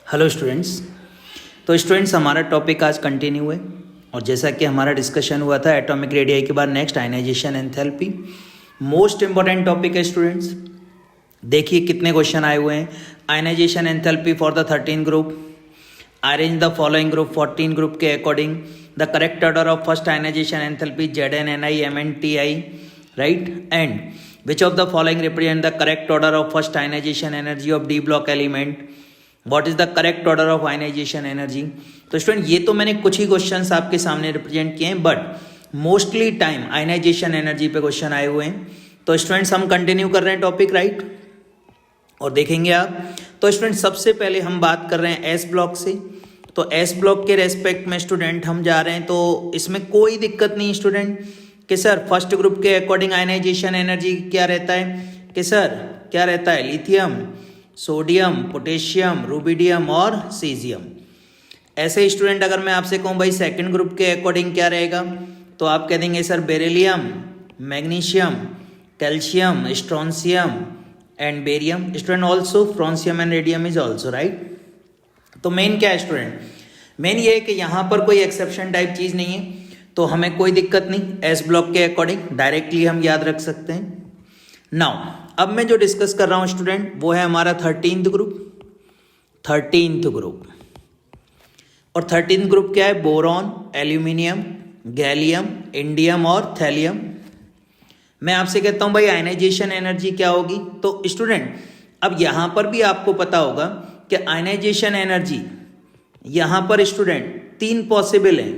Hello students. तो students हमारा topic आज कंटिन्यू है और जैसा कि हमारा डिस्कशन हुआ था एटॉमिक रेडियाई के बाद next ionisation enthalpy most important topic है स्टूडेंट्स। देखिए कितने क्वेश्चन आए हुए हैं। Ionisation enthalpy for the 13 group, arrange the following group 14 group के according, the correct order of first ionisation enthalpy ZnNi MnTi, right, and which of the following represent the correct order of first ionization energy of D block element, what is the correct order of ionisation energy. तो student ये तो मैंने कुछ ही questions आपके सामने represent किए हैं, but mostly time ionization energy पे क्वेश्चन आए हुए हैं। तो स्टूडेंट्स हम कंटिन्यू कर रहे हैं टॉपिक, राइट, और देखेंगे आप। तो स्टूडेंट सबसे पहले हम बात कर रहे हैं एस ब्लॉक से। तो एस ब्लॉक के रेस्पेक्ट में स्टूडेंट हम जा रहे हैं, तो इसमें कोई दिक्कत नहीं स्टूडेंट कि सर फर्स्ट ग्रुप के अकॉर्डिंग आयनाइजेशन एनर्जी क्या रहता है कि सर क्या रहता है, लिथियम, सोडियम, पोटेशियम, रुबिडियम और सीजियम। ऐसे स्टूडेंट अगर मैं आपसे कहूँ भाई सेकंड ग्रुप के अकॉर्डिंग क्या रहेगा, तो आप कह देंगे sir beryllium, magnesium, calcium, strontium and barium. Student also francium and radium is also right. तो मेन क्या है स्टूडेंट, मेन ये है कि यहाँ पर कोई एक्सेप्शन टाइप चीज़ नहीं है, तो हमें कोई दिक्कत नहीं, एस ब्लॉक के अकॉर्डिंग डायरेक्टली हम याद रख सकते हैं। नाउ अब मैं जो डिस्कस कर रहा हूँ स्टूडेंट वो है हमारा 13th ग्रुप। और 13th ग्रुप क्या है, बोरॉन, एल्यूमिनियम, गैलियम, इंडियम और थैलियम। मैं आपसे कहता हूँ भाई आयनाइजेशन एनर्जी क्या होगी। तो स्टूडेंट अब यहाँ पर भी आपको पता होगा कि आयनाइजेशन एनर्जी यहाँ पर स्टूडेंट 3 पॉसिबल है।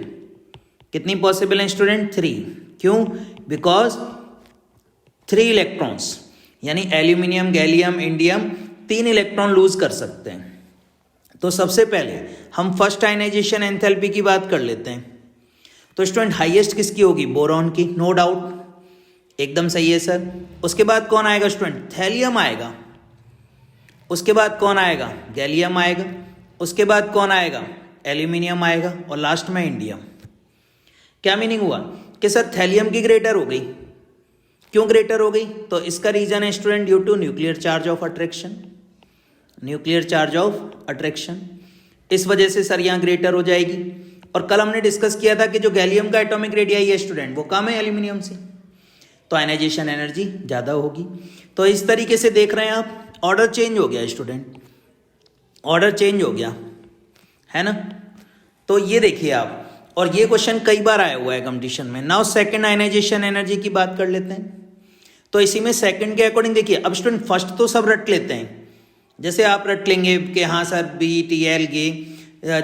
कितनी पॉसिबल है स्टूडेंट? 3। क्यों? बिकॉज 3 इलेक्ट्रॉन्स, यानी aluminium, gallium, indium 3 electron lose कर सकते हैं। तो सबसे पहले हम फर्स्ट आयनाइजेशन एंथैल्पी की बात कर लेते हैं। तो स्टूडेंट हाईएस्ट किसकी होगी? बोरॉन की, नो डाउट, एकदम सही है सर। उसके बाद कौन आएगा स्टूडेंट? थैलियम आएगा। उसके बाद कौन आएगा? गैलियम आएगा। उसके बाद कौन आएगा? एल्यूमिनियम आएगा और लास्ट में इंडियम। क्या मीनिंग हुआ कि सर थैलियम की ग्रेटर हो गई। क्यों ग्रेटर हो गई? तो इसका रीजन है student due to nuclear charge of attraction. Nuclear charge of attraction, इस वजह से सर यहाँ ग्रेटर हो जाएगी। और कल हमने डिस्कस किया था कि जो गैलियम का एटॉमिक रेडियाई है स्टूडेंट वो कम है एल्यूमिनियम से, तो आयनाइजेशन एनर्जी ज़्यादा होगी। तो इस तरीके से देख रहे हैं आप, ऑर्डर चेंज हो गया स्टूडेंट, ऑर्डर चेंज हो गया है ना। तो ये देखिए आप, और ये क्वेश्चन कई बार आया हुआ है कंपटीशन में। नाउ सेकंड आयनाइजेशन एनर्जी की बात कर लेते हैं। तो इसी में सेकंड के अकॉर्डिंग देखिए, अब स्टूडेंट फर्स्ट तो सब रट लेते हैं, जैसे आप रट लेंगे कि हाँ सर BeTl,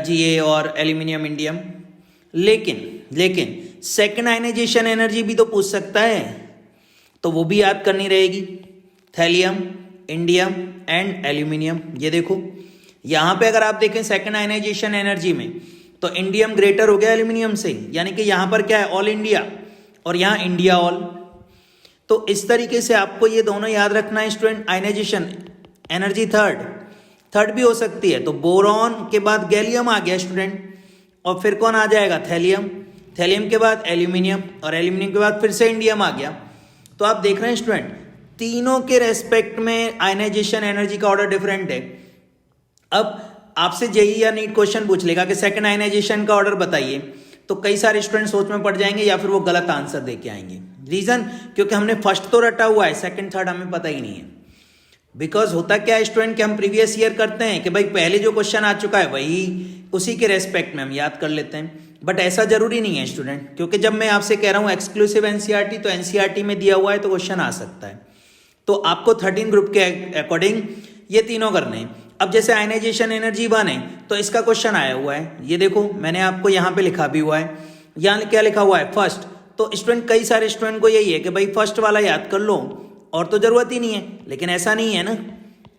Ga और एल्यूमिनियम, इंडियम, लेकिन सेकंड आयनाइजेशन एनर्जी भी तो पूछ सकता है, तो वो भी याद करनी रहेगी। Thallium, indium and aluminium. ये देखो यहाँ पे अगर आप देखें सेकंड आयनाइजेशन एनर्जी में, तो इंडियम ग्रेटर हो गया एल्यूमिनियम से, यानी कि यहाँ पर क्या है, ऑल इंडिया, और यहाँ इंडिया ऑल। तो इस तरीके से आपको ये दोनों याद रखना है स्टूडेंट। आयनाइजेशन एनर्जी थर्ड भी हो सकती है, तो बोरॉन के बाद गैलियम आ गया स्टूडेंट, और फिर कौन आ जाएगा? थैलियम के बाद एल्यूमिनियम, और एल्यूमिनियम के बाद फिर से इंडियम आ गया। तो आप देख रहे हैं स्टूडेंट तीनों के रेस्पेक्ट में आयनाइजेशन एनर्जी का ऑर्डर डिफरेंट है। अब आपसे जेईई या नीट क्वेश्चन पूछ लेगा कि सेकंड आयनाइजेशन का ऑर्डर बताइए, तो कई सारे स्टूडेंट सोच में पड़ जाएंगे या फिर वो गलत आंसर दे के आएंगे। रीजन, क्योंकि हमने फर्स्ट तो रटा हुआ है, सेकंड थर्ड हमें पता ही नहीं है। बिकॉज होता क्या है स्टूडेंट कि हम प्रीवियस ईयर करते हैं कि भाई पहले जो क्वेश्चन आ चुका है वही उसी के रेस्पेक्ट में हम याद कर लेते हैं, बट ऐसा जरूरी नहीं है स्टूडेंट, क्योंकि जब मैं आपसे कह रहा हूँ एक्सक्लूसिव एनसीईआरटी, तो एनसीईआरटी में दिया हुआ है तो क्वेश्चन आ सकता है। तो आपको 13 ग्रुप के अकॉर्डिंग ये तीनों करने हैं। अब जैसे आयनाइजेशन एनर्जी 1 है, तो इसका क्वेश्चन आया हुआ है, ये देखो मैंने आपको यहाँ पे लिखा भी हुआ है। यहाँ क्या लिखा हुआ है? फर्स्ट। तो स्टूडेंट कई सारे स्टूडेंट को यही है कि भाई फर्स्ट वाला याद कर लो और तो जरूरत ही नहीं है, लेकिन ऐसा नहीं है ना,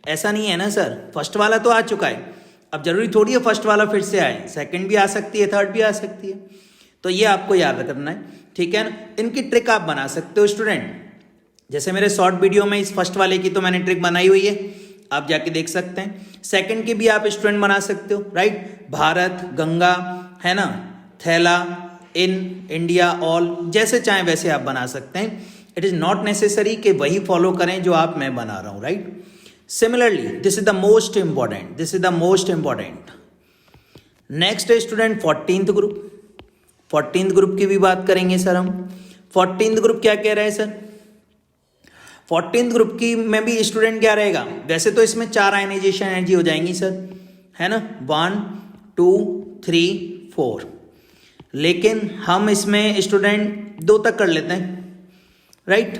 ऐसा नहीं है ना सर, फर्स्ट वाला तो आ चुका है, अब जरूरी थोड़ी है फर्स्ट वाला फिर से आए, सेकंड भी आ सकती है, थर्ड भी आ सकती है। तो ये आपको याद करना है, ठीक है ना। इनकी ट्रिक आप बना सकते हो स्टूडेंट, जैसे मेरे शॉर्ट वीडियो में इस फर्स्ट वाले की तो मैंने ट्रिक बनाई हुई है, आप जाके देख सकते हैं। सेकंड की भी आप स्टूडेंट बना सकते हो, राइट, भारत, गंगा, है ना, थैला, इन, इंडिया, ऑल, जैसे चाहे वैसे आप बना सकते हैं। इट इज नॉट नेसेसरी कि वही फॉलो करें जो मैं बना रहा हूं, right. Similarly this is the most important, this is the most important. Next है student 14th group. 14th group की भी बात करेंगे सर हम। 14th ग्रुप क्या कह रहा है सर? 14th ग्रुप की में भी स्टूडेंट क्या रहेगा? वैसे तो इसमें 4 आयनाइजेशन एनर्जी हो जाएंगी सर, है ना, 1 2 3 4, लेकिन हम इसमें स्टूडेंट 2 तक कर लेते हैं, राइट।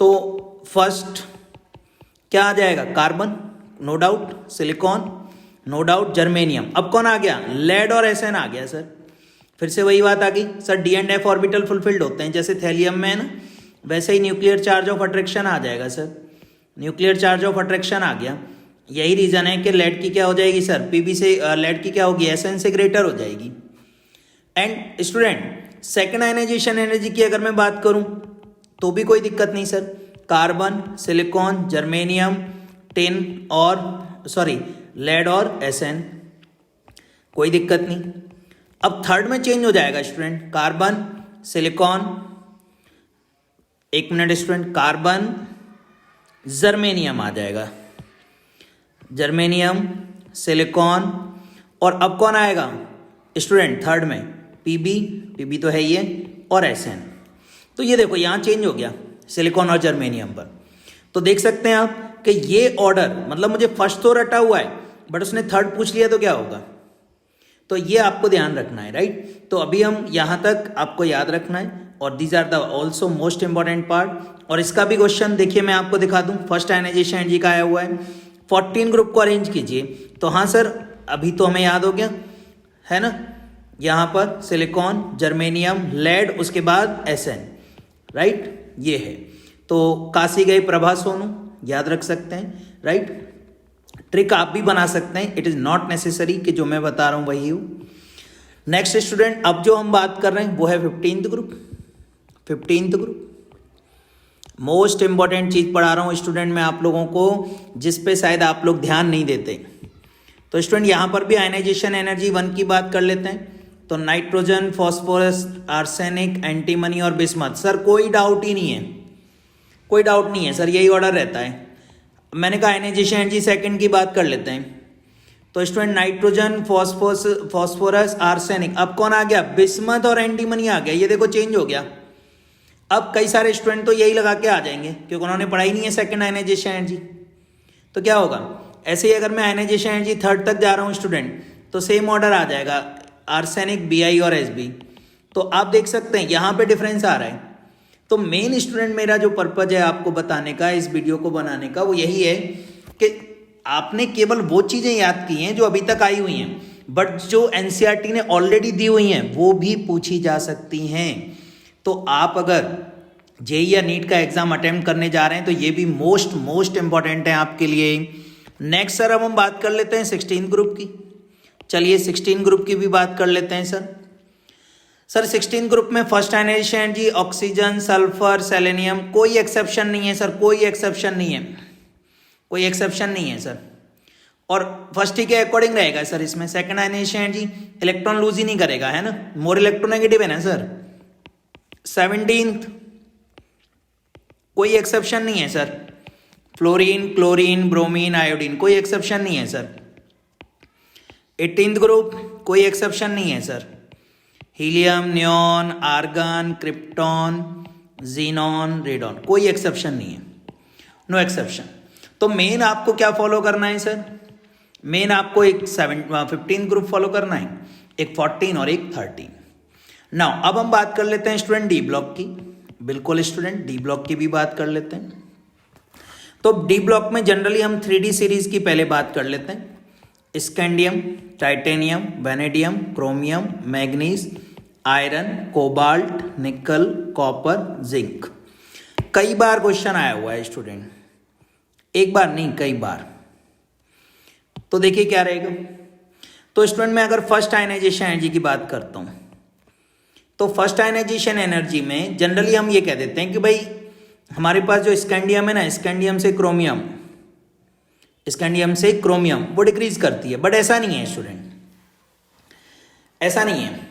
तो फर्स्ट क्या आ जाएगा? Carbon, no doubt, silicon, no doubt, germanium. अब कौन आ गया? लेड और एसएन आ गया सर। फिर से वही बात आ गई sir, D and F orbital fulfilled होते हैं, जैसे थैलियम में है ना, वैसे ही न्यूक्लियर चार्ज ऑफ अट्रैक्शन आ जाएगा sir. Nuclear charge of attraction आ गया। यही रीजन है कि लेड की क्या हो जाएगी सर? पीबी से लेड की क्या होगी? एसएन से ग्रेटर हो जाएगी। And student second ionization energy की अगर मैं बात करूं तो भी कोई दिक्कत नहीं sir. Carbon, silicon, germanium, tin और लेड और एसएन, कोई दिक्कत नहीं। अब थर्ड में चेंज हो जाएगा स्टूडेंट, कार्बन, सिलिकॉन, एक मिनट स्टूडेंट, कार्बन, जर्मेनियम आ जाएगा, जर्मेनियम, सिलिकॉन, और अब कौन आएगा स्टूडेंट थर्ड में? पीबी तो है ये, और एसएन। तो ये देखो यहाँ चेंज हो गया सिलिकॉन और जर्मेनियम पर। तो देख सकते हैं आप कि ये ऑर्डर, मतलब मुझे फर्स्ट तो रटा हुआ है बट उसने थर्ड पूछ लिया तो क्या होगा? तो ये आपको ध्यान रखना है, राइट। तो अभी हम यहाँ तक आपको याद रखना है, और these are the also most important part. और इसका भी क्वेश्चन देखिए मैं आपको दिखा दूं, फर्स्ट आयनाइजेशन एनर्जी का आया हुआ है। 14 ग्रुप को अरेंज कीजिए। तो हाँ सर, अभी तो हमें याद हो गया है ना, यहाँ पर सिलिकॉन, जर्मेनियम, लेड, उसके बाद एसएन, राइट, ये है। तो काशी गए प्रभा सोनू, याद रख सकते हैं, राइट। ट्रिक आप भी बना सकते हैं, इट इज नॉट नेसेसरी कि जो मैं बता रहा हूं वही हो। नेक्स्ट स्टूडेंट, अब जो हम बात कर रहे हैं वो है 15th group. 15th group most important चीज पढ़ा रहा हूं स्टूडेंट मैं आप लोगों को, जिस पे शायद आप लोग ध्यान नहीं देते। तो स्टूडेंट यहां पर भी आयनाइजेशन एनर्जी 1 की बात कर लेते हैं। तो नाइट्रोजन, फॉस्फोरस, आर्सेनिक, एंटीमनी और बिस्मथ। सर कोई डाउट ही नहीं है, कोई डाउट नहीं है सर, यही ऑर्डर रहता है। मैंने कहा आयनाइजेशन एनर्जी सेकंड की बात कर लेते हैं। तो स्टूडेंट नाइट्रोजन, फॉस्फोरस, आर्सेनिक, अब कौन आ गया? बिस्मथ और एंटीमनी आ गया। ये देखो चेंज हो गया। अब कई सारे स्टूडेंट तो यही लगा के आ जाएंगे क्योंकि उन्होंने पढ़ाई नहीं है सेकंड आयनाइजेशन एनर्जी। तो क्या होगा? ऐसे ही अगर मैं आयनाइजेशन एनर्जी थर्ड तक जा रहा हूँ स्टूडेंट, तो सेम ऑर्डर आ जाएगा, आर्सेनिक, बीआई और एसबी। तो आप देख सकते हैं यहाँ पे डिफरेंस आ रहा है। तो मेन स्टूडेंट मेरा जो पर्पज है आपको बताने का, इस वीडियो को बनाने का, वो यही है कि आपने केवल वो चीजें याद की हैं जो अभी तक आई हुई हैं, बट जो एनसीईआरटी ने ऑलरेडी दी हुई हैं वो भी पूछी जा सकती हैं। तो आप अगर जेईई या नीट का एग्जाम अटेम्प्ट करने जा रहे हैं तो ये भी मोस्ट इंपॉर्टेंट है आपके लिए। नेक्स्ट सर अब हम बात कर लेते हैं 16 ग्रुप की। चलिए 16 ग्रुप की भी बात कर लेते हैं सर 16 ग्रुप में first ionization energy oxygen, sulphur, selenium, कोई एक्सेप्शन नहीं है सर, कोई एक्सेप्शन नहीं है, कोई एक्सेप्शन नहीं है सर। और फर्स्ट ही के अकॉर्डिंग रहेगा सर। इसमें second ionisation energy electron lose ही नहीं करेगा, है ना, मोर इलेक्ट्रोनेगेटिव है ना सर। 17th कोई एक्सेप्शन नहीं है sir. Fluorine, chlorine, bromine, iodine, कोई एक्सेप्शन नहीं है सर। 18th ग्रुप कोई एक्सेप्शन नहीं है sir. Helium, neon, argon, krypton, xenon, radon, कोई एक्सेप्शन नहीं है, नो एक्सेप्शन। तो मेन आपको क्या फॉलो करना है सर? मेन आपको एक 15 ग्रुप फॉलो करना है, एक 14 और एक 13। नाउ अब हम बात कर लेते हैं स्टूडेंट डी ब्लॉक की। बिल्कुल स्टूडेंट डी ब्लॉक की भी बात कर लेते हैं। तो डी ब्लॉक में जनरली हम 3D सीरीज की पहले बात कर लेते हैं। Scandium, titanium, vanadium, chromium, manganese, iron, cobalt, निकल, कॉपर, जिंक। कई बार क्वेश्चन आया हुआ है स्टूडेंट, एक बार नहीं कई बार। तो देखिए क्या रहेगा। तो स्टूडेंट मैं अगर फर्स्ट आयनाइजेशन एनर्जी की बात करता हूं, तो फर्स्ट आयनाइजेशन एनर्जी में जनरली हम ये कह देते हैं कि भाई हमारे पास जो स्कैंडियम है ना, स्कैंडियम से क्रोमियम वो डिक्रीज करती है, बट ऐसा नहीं है स्टूडेंट, ऐसा नहीं है।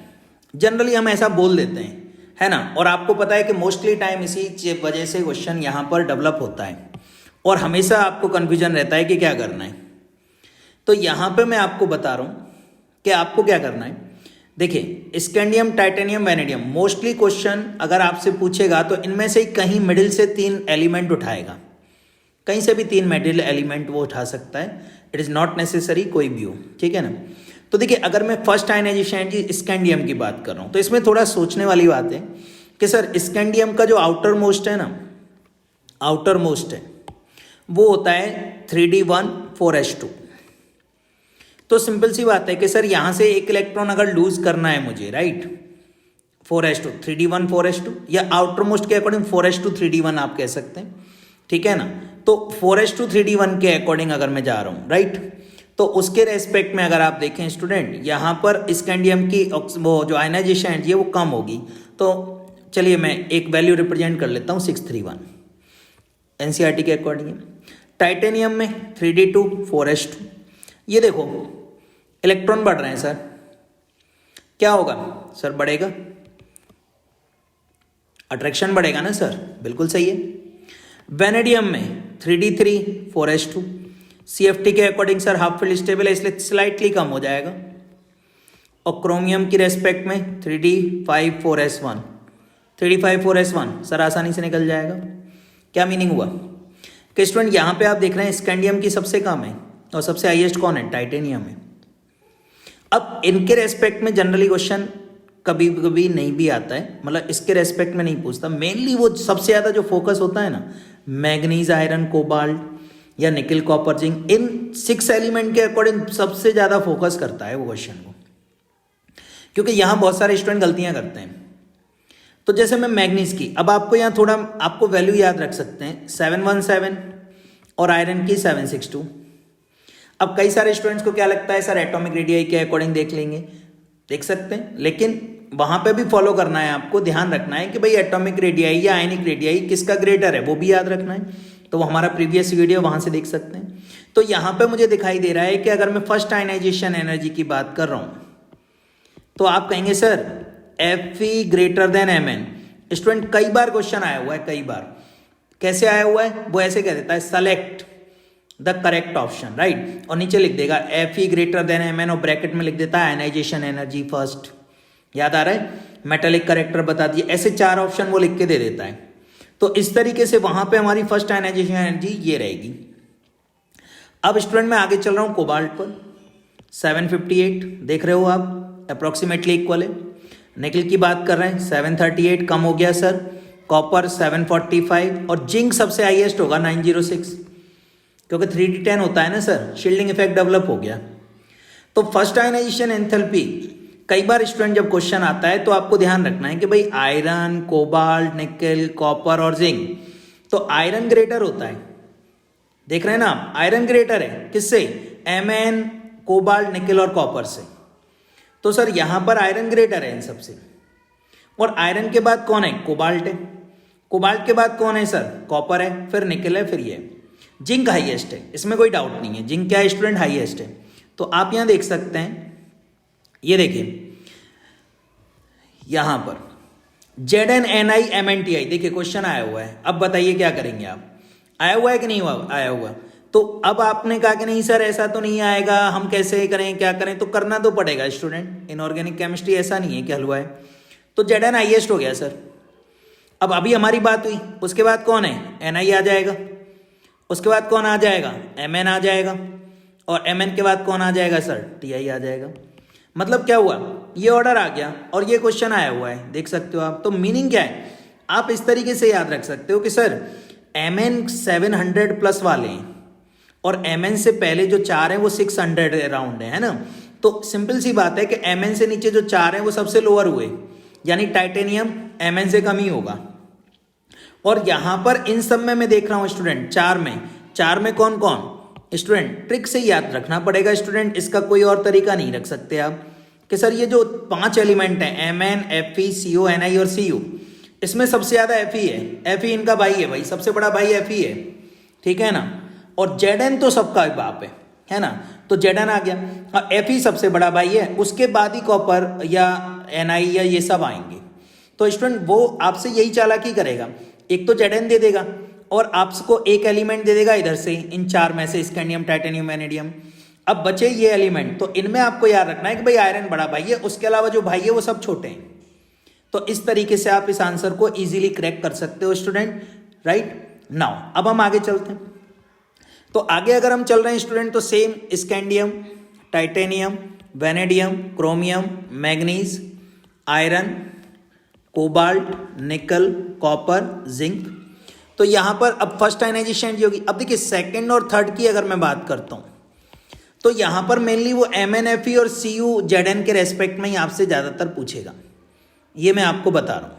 जनरली हम ऐसा बोल देते हैं, है ना। और आपको पता है कि मोस्टली टाइम इसी वजह से क्वेश्चन यहां पर डेवलप होता है। और हमेशा आपको कन्फ्यूजन रहता है कि क्या करना है। तो यहाँ पे मैं आपको बता रहा हूँ कि आपको क्या करना है। देखिए, scandium, titanium, vanadium, mostly question अगर आपसे पूछेगा तो इनमें से कहीं मिडिल से 3 एलिमेंट उठाएगा, कहीं से भी 3 मिडिल एलिमेंट वो उठा सकता है। इट इज़ नॉट नेसेसरी कोई भी हो, ठीक है ना। तो देखिए, अगर मैं फर्स्ट आयनाइजेशन स्कैंडियम की बात कर रहा हूँ तो इसमें थोड़ा सोचने वाली बात है कि सर स्कैंडियम का जो आउटर मोस्ट है ना, आउटर मोस्ट है वो होता है 3d1 4s2। तो सिंपल सी बात है कि सर यहाँ से एक इलेक्ट्रॉन अगर लूज करना है मुझे, राइट, 4s2, 3d1 4s2, या आउटर मोस्ट के अकॉर्डिंग 4s2 3d1 आप कह सकते हैं, ठीक है ना। तो 4s2 3d1 के अकॉर्डिंग अगर मैं जा रहा हूँ, राइट, तो उसके रेस्पेक्ट में अगर आप देखें स्टूडेंट, यहाँ पर स्कैंडियम की वो जो आयनाइजेशन एनर्जी है वो कम होगी। तो चलिए मैं एक वैल्यू रिप्रेजेंट कर लेता हूँ 631 एनसीईआरटी के अकॉर्डिंग। टाइटेनियम में 3d2 4s2, ये देखो इलेक्ट्रॉन बढ़ रहे हैं सर, क्या होगा सर, बढ़ेगा, अट्रैक्शन बढ़ेगा ना सर, बिल्कुल सही है। वेनेडियम में 3d3 4s2, CFT के according sir half field stable है इसलिए स्लाइटली कम हो जाएगा। और क्रोमियम की रेस्पेक्ट में 3d5 4s1, 3d5 4s1 sir आसानी से निकल जाएगा। क्या मीनिंग हुआ कि स्टूडेंट यहाँ पे आप देख रहे हैं स्कैंडियम की सबसे कम है और सबसे हाईएस्ट कौन है, टाइटेनियम है। अब इनके रेस्पेक्ट में जनरली क्वेश्चन कभी कभी नहीं भी आता है, मतलब इसके रेस्पेक्ट में नहीं पूछता। मेनली वो सबसे ज़्यादा जो फोकस होता है ना, मैग्नीज, आयरन, कोबाल्ट या निकल, कॉपर, जिंक, इन 6 एलिमेंट के अकॉर्डिंग सबसे ज़्यादा फोकस करता है वो क्वेश्चन को, क्योंकि यहाँ बहुत सारे स्टूडेंट गलतियाँ करते हैं। तो जैसे मैं मैग्नीज की, अब आपको यहाँ थोड़ा आपको वैल्यू याद रख सकते हैं 717 और आयरन की 762। अब कई सारे स्टूडेंट्स को क्या लगता है सर एटॉमिक रेडियाई के अकॉर्डिंग देख लेंगे, देख सकते हैं, लेकिन वहां पे भी फॉलो करना है, आपको ध्यान रखना है कि भाई एटॉमिक रेडियाई या आयनिक रेडियाई किसका ग्रेटर है वो भी याद रखना है। तो वो हमारा प्रीवियस वीडियो वहां से देख सकते हैं। तो यहाँ पे मुझे दिखाई दे रहा है कि अगर मैं फर्स्ट आयनाइजेशन एनर्जी की बात कर रहा हूं तो आप कहेंगे sir Fe greater than Mn। Student कई बार क्वेश्चन आया हुआ है, कई बार कैसे आया हुआ है, वो ऐसे कह देता है select the correct option, right, और नीचे लिख देगा Fe ग्रेटर देन Mn और ब्रैकेट में लिख देता है आयनाइजेशन एनर्जी फर्स्ट। याद आ रहा है, मेटालिक करेक्टर बता दिए, ऐसे 4 ऑप्शन वो लिख के दे देता है। तो इस तरीके से वहां पे हमारी फर्स्ट आयनाइजेशन एनर्जी ये रहेगी। अब स्टूडेंट मैं आगे चल रहा हूं कोबाल्ट पर, 758 देख रहे हो आप, अप्रोक्सीमेटली इक्वल है। निकल की बात कर रहे हैं 738 कम हो गया सर, कॉपर 745 और जिंक सबसे हाईएस्ट होगा 906, क्योंकि 3d10 होता है ना सर, शील्डिंग इफेक्ट डेवलप हो गया। तो फर्स्ट आयनाइजेशन एंथैल्पी, कई बार स्टूडेंट जब क्वेश्चन आता है तो आपको ध्यान रखना है कि भाई आयरन, कोबाल्ट, निकल, कॉपर और जिंक, तो आयरन ग्रेटर होता है, देख रहे हैं ना आप, आयरन ग्रेटर है किससे, Mn, कोबाल्ट, निकल और कॉपर से। तो सर यहां पर आयरन ग्रेटर है इन सबसे, और आयरन के बाद कौन है, कोबाल्ट है, कोबाल्ट के बाद कौन है सर, कॉपर है, फिर निकल है, फिर ये जिंक हाईएस्ट है, इसमें कोई डाउट नहीं है, जिंक क्या है स्टूडेंट, हाईएस्ट है। तो आप यहां देख सकते हैं, ये देखिए यहां पर ZnNiMnTi, देखिए क्वेश्चन आया हुआ है। अब बताइए क्या करेंगे आप, आया हुआ है कि नहीं आया हुआ। तो अब आपने कहा कि नहीं सर ऐसा तो नहीं आएगा, हम कैसे करें, क्या करें, तो करना तो पड़ेगा स्टूडेंट, इनऑर्गेनिक केमिस्ट्री ऐसा नहीं है कि हलवा है। तो Zn हाईएस्ट हो गया सर। अब अभी हमारी बात हुई, उसके बाद कौन है, Ni आ जाएगा, उसके बाद कौन आ जाएगा, Mn आ जाएगा, और Mn के बाद कौन आ जाएगा सर, Ti आ जाएगा। मतलब क्या हुआ, ये ऑर्डर आ गया और ये क्वेश्चन आया हुआ है, देख सकते हो आप। तो मीनिंग क्या है, आप इस तरीके से याद रख सकते हो कि सर Mn 700 प्लस वाले हैं और Mn से पहले जो 4 हैं वो 600 अराउंड है ना। तो सिंपल सी बात है कि Mn से नीचे जो 4 हैं वो सबसे लोअर हुए, यानी टाइटेनियम Mn से कम ही होगा। और यहां पर इन सब में मैं देख रहा हूं स्टूडेंट, 4 में कौन कौन, स्टूडेंट ट्रिक से याद रखना पड़ेगा स्टूडेंट, इसका कोई और तरीका नहीं रख सकते आप कि सर ये जो 5 एलिमेंट हैं Mn, Fe, Co, Ni और Cu, इसमें सबसे ज्यादा Fe है, Fe इनका भाई है, भाई सबसे बड़ा भाई Fe है, ठीक है ना। और Zn तो सबका बाप है ना, तो Zn आ गया, Fe सबसे बड़ा भाई है, उसके बाद ही कॉपर या Ni या ये सब आएंगे। तो स्टूडेंट वो आपसे यही चालाकी करेगा, एक तो Zn दे देगा और आपको एक एलिमेंट दे देगा इधर से, इन चार में से, स्कैंडियम, टाइटेनियम, वैनेडियम। अब बचे ये एलिमेंट, तो इनमें आपको याद रखना है कि भाई आयरन बड़ा भाई है, उसके अलावा जो भाई है वो सब छोटे हैं। तो इस तरीके से आप इस आंसर को इजीली क्रैक कर सकते हो स्टूडेंट, राइट। नाउ अब हम आगे चलते हैं। तो आगे अगर हम चल रहे हैं स्टूडेंट, तो same scandium, titanium, vanadium, chromium, manganese, iron, cobalt, निकल, कॉपर, जिंक। तो यहां पर अब फर्स्ट आयनाइजेशन एनर्जी होगी। अब देखिए सेकंड और थर्ड की अगर मैं बात करता हूं, तो यहां पर मेनली वो MnFe और CuZn के रेस्पेक्ट में ही आपसे ज्यादातर पूछेगा, ये मैं आपको बता रहा हूं।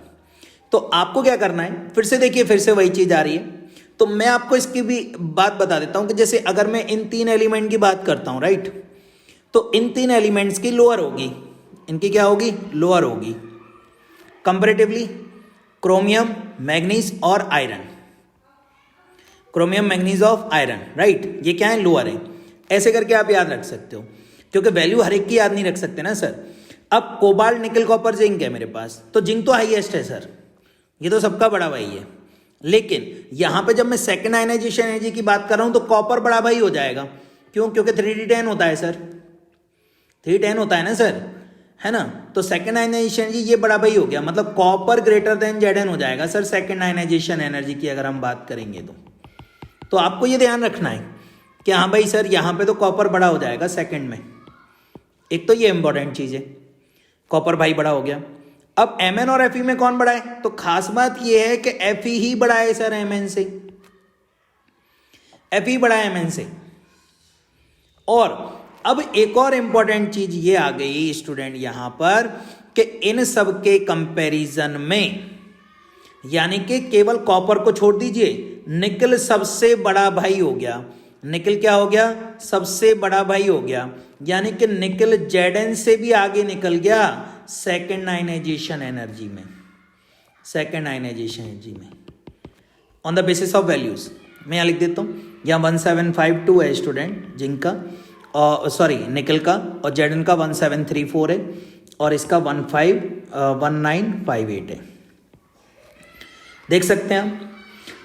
तो आपको क्या करना है, फिर से देखिए, फिर से वही चीज आ रही है। तो मैं आपको इसकी भी बात बता देता हूं कि जैसे अगर मैं इन तीन एलिमेंट की बात करता हूं, राइट, तो इन तीन एलिमेंट्स की लोअर होगी, इनकी क्या होगी, लोअर होगी कंपैरेटिवली, क्रोमियम, मैग्नीज और iron, chromium, manganese of iron, right, ये क्या है, लोअर है। ऐसे करके आप याद रख सकते हो, क्योंकि वैल्यू हर एक की याद नहीं रख सकते ना सर। अब कोबाल्ट, निकल, कॉपर, जिंक है मेरे पास, तो जिंक तो हाईएस्ट है सर, ये तो सबका बड़ा भाई है। लेकिन यहां पे जब मैं सेकंड आयनाइजेशन एनर्जी की बात कर रहा हूं तो कॉपर बड़ा भाई हो जाएगा। क्यों? क्योंकि 3d10 होता है सर, 310 होता है ना सर, है ना। तो सेकंड आयनाइजेशन एनर्जी ये बड़ा भाई हो गया, मतलब कॉपर ग्रेटर देन Zn हो जाएगा सर सेकंड आयनाइजेशन एनर्जी की अगर हम बात करेंगे तो आपको ये ध्यान रखना है कि हाँ भाई सर यहाँ पे तो कॉपर बड़ा हो जाएगा सेकंड में। एक तो ये इंपॉर्टेंट चीज है, कॉपर भाई बड़ा हो गया। अब Mn और Fe में कौन बड़ा है? तो खास बात ये है कि Fe ही बड़ा है सर Mn से, Fe बड़ा है Mn से। और अब एक और इंपॉर्टेंट चीज ये आ गई स्टूडेंट यहां पर कि इन सब के कंपैरिजन में, यानी कि केवल कॉपर को छोड़ दीजिए, निकल सबसे बड़ा भाई हो गया। निकल क्या हो गया? सबसे बड़ा भाई हो गया, यानी कि निकल Zn से भी आगे निकल गया सेकेंड आयनाइजेशन एनर्जी में, सेकेंड आयनाइजेशन एनर्जी में on the basis of values. मैं यहाँ लिख देता हूँ, यहाँ 1752 है स्टूडेंट जिंक का, और सॉरी निकल का, और Zn का 1734 है, और इसका 1958 है, देख सकते हैं हम।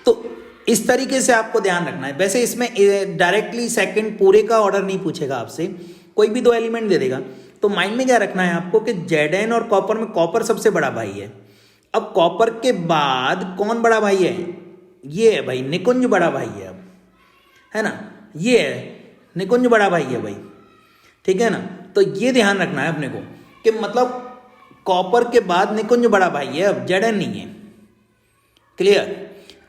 तो इस तरीके से आपको ध्यान रखना है। वैसे इसमें डायरेक्टली सेकंड पूरे का ऑर्डर नहीं पूछेगा आपसे, कोई भी दो एलिमेंट दे देगा। तो माइंड में क्या रखना है आपको कि Zn और कॉपर में कॉपर सबसे बड़ा भाई है। अब कॉपर के बाद कौन बड़ा भाई है? ये है भाई निकुंज बड़ा भाई है, अब है ना, ये है निकुंज बड़ा भाई है भाई, ठीक है ना। तो ये ध्यान रखना है अपने को कि मतलब कॉपर के बाद निकुंज बड़ा भाई है, अब Zn नहीं है, क्लियर।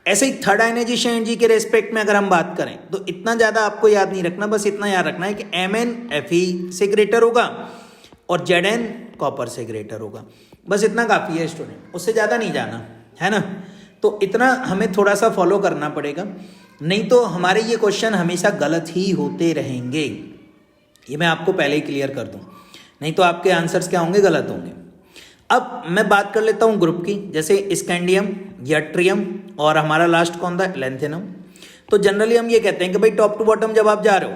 ऐसे ही थर्ड आयनाइजेशन एनर्जी के रेस्पेक्ट में अगर हम बात करें तो इतना ज्यादा आपको याद नहीं रखना, बस इतना याद रखना है कि Mn Fe से ग्रेटर होगा और Zn कॉपर से ग्रेटर होगा, बस इतना काफी है स्टूडेंट, उससे ज्यादा नहीं जाना, है ना। तो इतना हमें थोड़ा सा फॉलो करना पड़ेगा, नहीं तो हमारे ये क्वेश्चन हमेशा गलत ही होते रहेंगे, ये मैं आपको पहले ही क्लियर कर दूं, नहीं तो आपके आंसर्स क्या होंगे? गलत होंगे। अब मैं बात कर लेता हूं ग्रुप की, जैसे स्कैंडियम, यट्रियम और हमारा लास्ट कौन था? लैंथेनम। तो जनरली हम ये कहते हैं कि भाई टॉप टू बॉटम जब आप जा रहे हो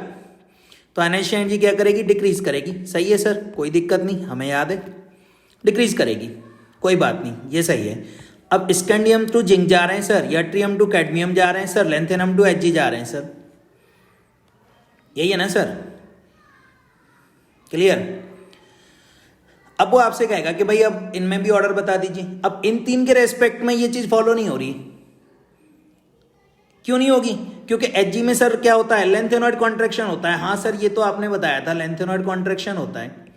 तो आयनाइजेशन एनर्जी क्या करेगी? डिक्रीज करेगी। सही है सर, कोई दिक्कत नहीं, हमें याद है डिक्रीज करेगी, कोई बात नहीं, ये सही है। अब स्कैंडियम टू जिंक जा रहे हैं सर, यट्रियम टू कैडमियम जा रहे हैं सर, लैंथेनम टू Hg जा रहे हैं सर, यही है ना सर, क्लियर। अब वो आपसे कहेगा कि भाई अब इनमें भी ऑर्डर बता दीजिए। अब इन तीन के रेस्पेक्ट में ये चीज फॉलो नहीं हो रही, क्यों नहीं होगी? क्योंकि Hg में सर क्या होता है? लेंथेनॉइड कॉन्ट्रैक्शन होता है। हाँ सर, ये तो आपने बताया था, लेंथेनॉइड कॉन्ट्रैक्शन होता है।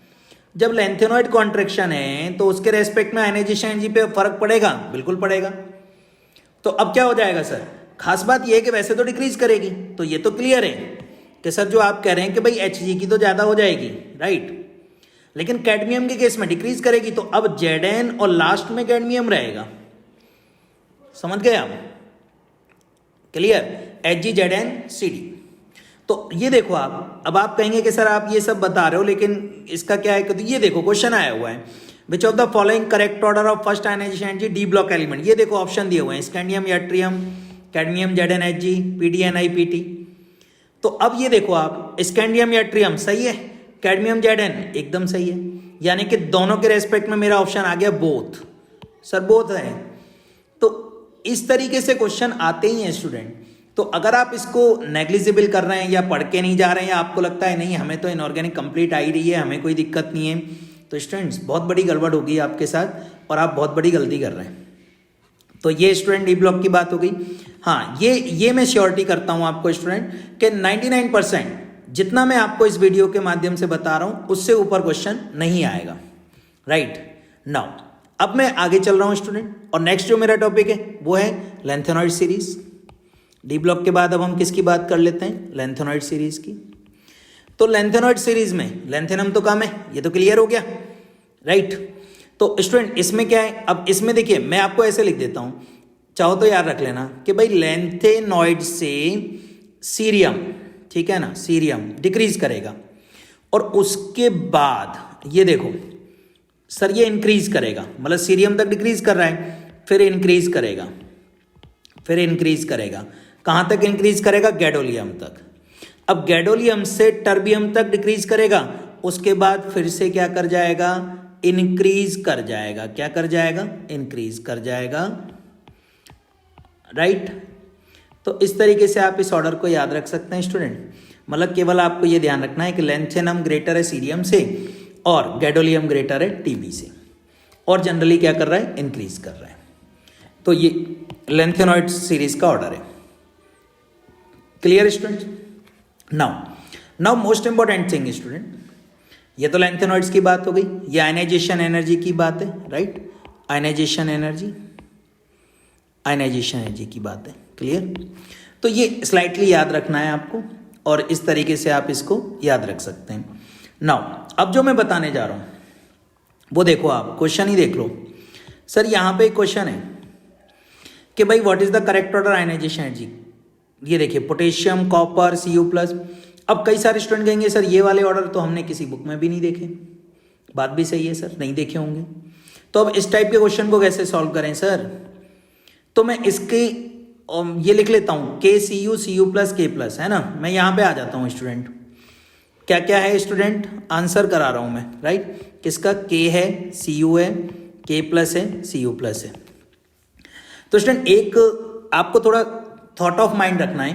जब लेंथेनॉइड कॉन्ट्रैक्शन है तो उसके रेस्पेक्ट में आयनाइजेशन एनर्जी पे फर्क पड़ेगा, बिल्कुल पड़ेगा। तो अब क्या हो जाएगा सर? खास बात यह है कि वैसे तो डिक्रीज करेगी, तो ये तो क्लियर है कि सर जो आप कह रहे हैं कि भाई Hg की तो ज्यादा हो जाएगी, राइट, लेकिन कैडमियम के केस में डिक्रीज करेगी। तो अब Zn और लास्ट में कैडमियम रहेगा, समझ गए आप? Clear, Hg Zn Cd। तो ये देखो आप, अब आप कहेंगे कि सर आप ये सब बता रहे हो लेकिन इसका क्या है? तो ये देखो क्वेश्चन आया हुआ है, which of the following correct order of first ionization energy D block element. ये देखो ऑप्शन दिए हुए हैं, scandium, yttrium, cadmium, Zn Hg, Pd Pt। तो अब ये देखो आप, स्कैंडियम यट्रियम सही है, कैडमियम Zn एकदम सही है, यानी कि दोनों के रेस्पेक्ट में मेरा ऑप्शन आ गया बोथ। सर बोथ है, तो इस तरीके से क्वेश्चन आते ही हैं स्टूडेंट। तो अगर आप इसको नेग्लिजिबल कर रहे हैं या पढ़ के नहीं जा रहे हैं या आपको लगता है नहीं हमें तो इनऑर्गेनिक कंप्लीट आ ही रही है, हमें कोई दिक्कत नहीं है, तो स्टूडेंट्स बहुत बड़ी गड़बड़ होगी आपके साथ और आप बहुत बड़ी गलती कर रहे हैं। तो ये स्टूडेंट डी ब्लॉक की बात हो गई। हाँ, ये मैं श्योरिटी करता हूँ आपको स्टूडेंट कि 99% जितना मैं आपको इस वीडियो के माध्यम से बता रहा हूँ उससे ऊपर क्वेश्चन नहीं आएगा। राइट नाउ अब मैं आगे चल रहा हूँ स्टूडेंट, और नेक्स्ट जो मेरा टॉपिक है वो है लेंथेनॉइड सीरीज। डी ब्लॉक के बाद अब हम किसकी बात कर लेते हैं, लेंथेनॉइड सीरीज की। तो लेंथेनॉइड सीरीज में लेंथेनम तो कम है, ये तो क्लियर हो गया। राइट, तो स्टूडेंट इसमें क्या है, अब इसमें देखिए मैं आपको ऐसे लिख देता हूं, चाहो तो याद रख लेना कि भाई लेंथेनॉइड से सीरियम, ठीक है ना, सीरियम डिक्रीज करेगा और उसके बाद ये देखो सर ये इंक्रीज करेगा, मतलब सीरियम तक डिक्रीज कर रहा है, फिर इंक्रीज करेगा, फिर इंक्रीज करेगा, कहां तक इंक्रीज करेगा, गैडोलियम तक। अब गैडोलियम से टर्बियम तक डिक्रीज करेगा, उसके बाद फिर से क्या कर जाएगा, इंक्रीज कर जाएगा। क्या कर जाएगा, इंक्रीज कर जाएगा। राइट, तो इस तरीके से आप इस ऑर्डर को याद रख सकते हैं स्टूडेंट। मतलब केवल आपको ये ध्यान रखना है कि लेंथेनम ग्रेटर है सीरियम से और गैडोलियम ग्रेटर है टीबी से, और जनरली क्या कर रहा है, इंक्रीज कर रहा है। तो ये लेंथेनॉइड सीरीज का ऑर्डर है। Clear student? Now most important thing student, ये तो लेंथेनॉइड्स की बात हो गई, ये आयनाइजेशन एनर्जी की बात है। राइट, आयनाइजेशन एनर्जी की बात है। क्लियर, तो ये स्लाइटली याद रखना है आपको और इस तरीके से आप इसको याद रख सकते हैं। नाउ अब जो मैं बताने जा रहा हूं वो देखो, आप क्वेश्चन ही देख लो। सर यहां पे एक क्वेश्चन है कि भाई what is the correct order ionization energy. ये देखिए पोटेशियम, कॉपर, Cu+। अब कई सारे स्टूडेंट कहेंगे सर ये वाले ऑर्डर तो हमने किसी बुक में भी नहीं देखे। बात भी सही है सर, नहीं देखे होंगे। तो अब इस टाइप के क्वेश्चन को कैसे सॉल्व करें सर, तो मैं इसके ये लिख लेता हूं KCU, Cu+, K+, है ना। मैं यहां पे आ जाता हूं स्टूडेंट, क्या क्या है स्टूडेंट, आंसर करा रहा हूं मैं। राइट, किसका, K है, Cu है, K+ है, Cu+ है। तो स्टूडेंट एक आपको थोड़ा थॉट ऑफ माइंड रखना है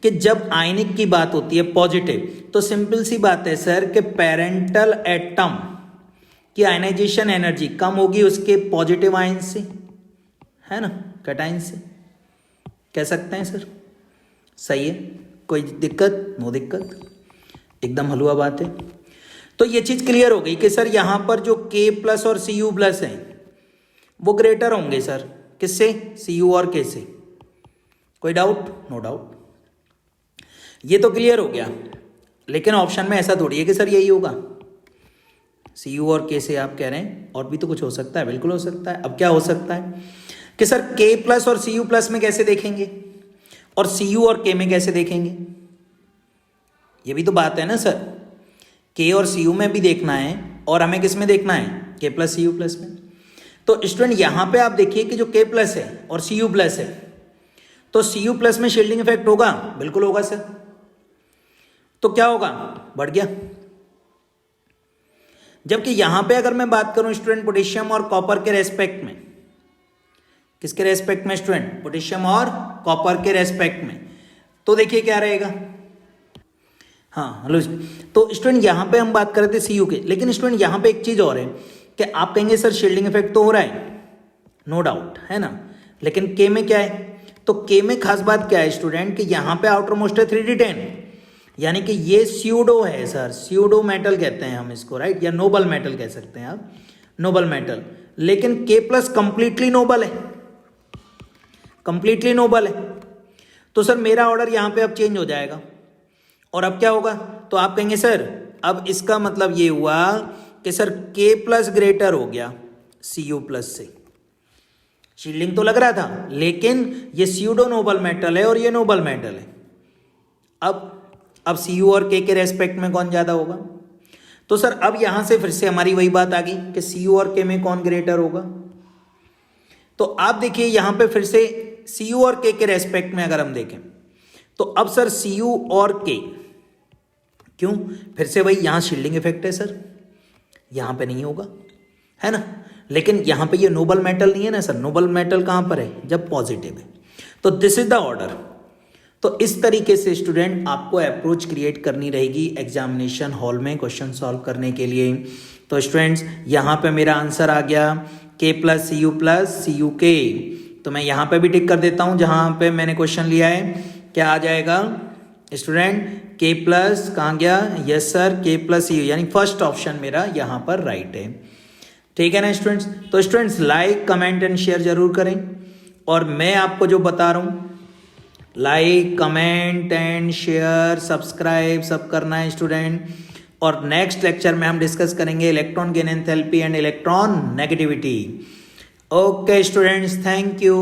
कि जब आयनिक की बात होती है पॉजिटिव, तो सिंपल सी बात है सर कि पेरेंटल एटम की आयनाइजेशन एनर्जी कम होगी उसके पॉजिटिव आयन से, है ना, कैटायन से। कह सकते हैं सर, सही है, कोई दिक्कत, नो दिक्कत, एकदम हलवा बात है। तो ये चीज क्लियर हो गई कि सर यहां पर जो K+ और Cu+ है वो ग्रेटर होंगे सर, किससे, Cu और K से। कोई डाउट, नो डाउट, ये तो क्लियर हो गया। लेकिन ऑप्शन में ऐसा थोड़ी है कि सर यही होगा, Cu और K से आप कह रहे हैं, और भी तो कुछ हो सकता है, बिल्कुल हो सकता है। अब क्या हो सकता है कि सर K+ और Cu+ में कैसे देखेंगे और Cu और K में कैसे देखेंगे, ये भी तो बात है ना सर। K और Cu में भी देखना है और हमें किस में देखना है, K+ Cu+ में। तो स्टूडेंट यहां पे आप देखिए कि जो K+ है और Cu+ है, तो Cu+ में शील्डिंग इफेक्ट होगा, बिल्कुल होगा सर। तो क्या होगा, बढ़ गया। जबकि यहां पे अगर मैं बात करूं स्टूडेंट पोटेशियम और कॉपर के रेस्पेक्ट में, किसके रेस्पेक्ट में स्टूडेंट, पोटेशियम और कॉपर के रेस्पेक्ट में, तो देखिए क्या रहेगा। हाँ हेलो, तो स्टूडेंट यहां पे हम बात कर रहे थे Cu के, लेकिन स्टूडेंट यहां पे एक चीज और है कि आप कहेंगे सर शील्डिंग इफेक्ट तो हो रहा है, नो डाउट, है ना, लेकिन K में क्या है, तो K में खास बात क्या है स्टूडेंट कि यहां पे आउटर मोस्ट है 3d10, यानी कि ये स्यूडो है सर, स्यूडो मेटल कहते हैं हम इसको। राइट, या नोबल मेटल कह सकते हैं आप, नोबल मेटल। लेकिन K+ कंप्लीटली नोबल है, कंप्लीटली नोबल है। तो सर मेरा ऑर्डर यहां पे अब चेंज हो जाएगा, और अब क्या होगा, तो आप कहेंगे सर अब इसका मतलब ये हुआ कि सर K+ ग्रेटर हो गया Cu+ से। शील्डिंग तो लग रहा था, लेकिन ये स्यूडो नोबल मेटल है और ये नोबल मेटल है। अब Cu और K के रेस्पेक्ट में कौन ज्यादा होगा, तो सर अब यहां से फिर से हमारी वही बात आ गई कि Cu और K में कौन ग्रेटर होगा। तो आप देखिए यहां पे फिर से Cu और K के रेस्पेक्ट में अगर हम देखें, तो अब सर Cu और K, क्यों, फिर से वही यहां शील्डिंग इफेक्ट है सर, यहां पे नहीं होगा, है ना। लेकिन यहाँ पे ये नोबल मेटल नहीं है ना सर, नोबल मेटल कहाँ पर है, जब पॉजिटिव है। तो दिस इज द ऑर्डर। तो इस तरीके से स्टूडेंट आपको अप्रोच क्रिएट करनी रहेगी एग्जामिनेशन हॉल में क्वेश्चन सॉल्व करने के लिए। तो स्टूडेंट्स यहाँ पे मेरा आंसर आ गया k प्लस सी यू के। तो मैं यहाँ पे भी टिक कर देता हूँ जहाँ पे मैंने क्वेश्चन लिया है। क्या आ जाएगा स्टूडेंट, k प्लस कहाँ गया, yes sir k plus C U, यानी फर्स्ट ऑप्शन मेरा यहाँ पर राइट है। ठीक है ना स्टूडेंट्स। तो students like comment and share जरूर करें, और मैं आपको जो बता रहा हूँ like comment and share subscribe सब करना है स्टूडेंट। और नेक्स्ट लेक्चर में हम डिस्कस करेंगे electron gain enthalpy and electron negativity. Okay students, thank you.